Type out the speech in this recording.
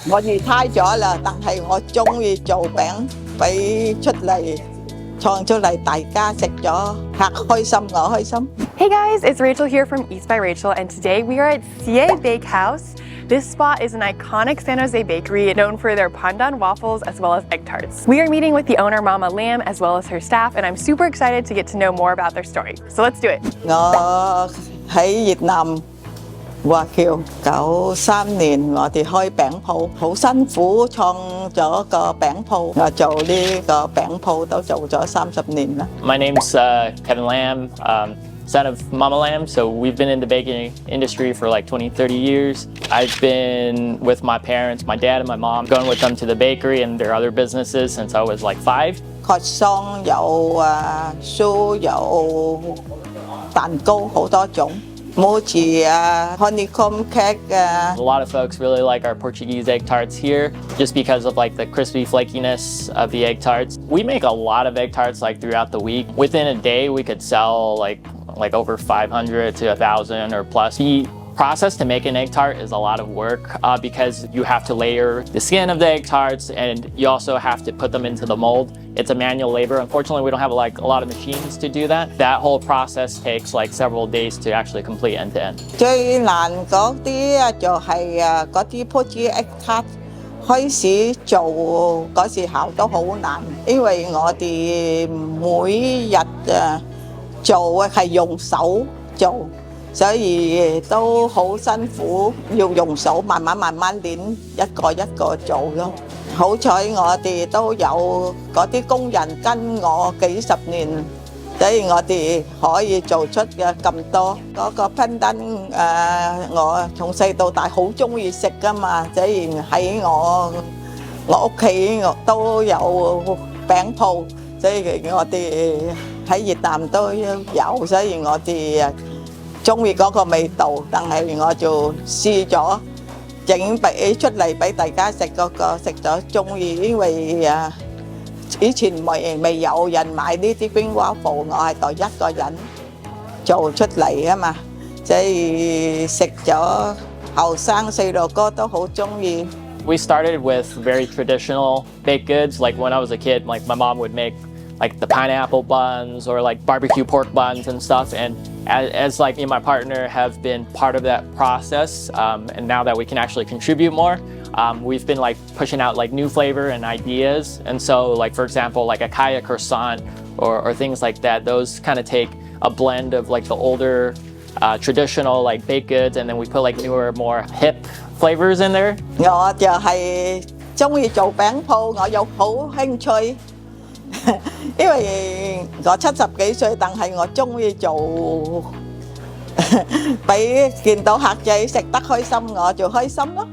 我retire咗啦，但係我中意做餅俾出嚟，創出嚟大家食咗，客開心，我開心。Hey guys, it's Rachel here from East by Rachel, and today we are at CA Bakehouse. This spot is an iconic San Jose bakery known for their pandan waffles as well as egg tarts. We are meeting with the owner Mama Lam as well as her staff, and I'm super excited to get to know more about their story. So let's do it. 我喺越南華僑93年，我哋開餅鋪，好辛苦創咗個餅鋪。我做呢個餅鋪都做咗30年啦。My name's Kevin Lam, son of Mama Lam. So we've been in the baking industry for like 20, 30 years. I've been with my parents, my dad and my mom, going with them to the bakery and their other businesses since I was like 5. croissant 有酥有蛋糕好多種。mochi honeycomb cake A lot of folks really like our Portuguese egg tarts here just because of like the crispy flakiness of the egg tarts. We make a lot of egg tarts like throughout the week. Within a day we could sell like over 500 to 1,000 or plus. The process to make an egg tart is a lot of work because you have to layer the skin of the egg tarts and you also have to put them into the mold. It's a manual labor. Unfortunately, we don't have like a lot of machines to do that. That whole process takes like several days to actually complete end to end. 最難嗰啲就係嗰啲 Portuguese egg tart 開始做嗰時候都好難，因為我哋每日做係用手做，所以都好辛苦，要用手慢慢練，一個一個做咯。好彩我哋都有嗰啲工人跟我幾十年，所以我哋可以做出嘅咁多。嗰個 pandan 我從細到大好中意食噶嘛，所以喺我屋企都有餅鋪，所以我哋喺越南都有，所以我哋中意嗰個味道，但係我就試咗。整俾出嚟俾大家食嗰個食咗中意，因為以前未有人買呢啲冰 waffle， 我係第一個人做出嚟啊嘛，所以食咗後生細路哥都好中意。We started with very traditional baked goods. Like when I was a kid, like my mom would make like the pineapple buns or like barbecue pork buns and stuff. And as like me and my partner have been part of that process, and now that we can actually contribute more, we've been like pushing out like new flavor and ideas. And so like, for example, like a kaya croissant or things like that, those kind of take a blend of like the older traditional like baked goods, and then we put like newer, more hip flavors in there. 我就係中意做餅鋪，我有好興趣。因為我70幾歲，但係我中意做，俾見到客仔食得開心，我就開心咯。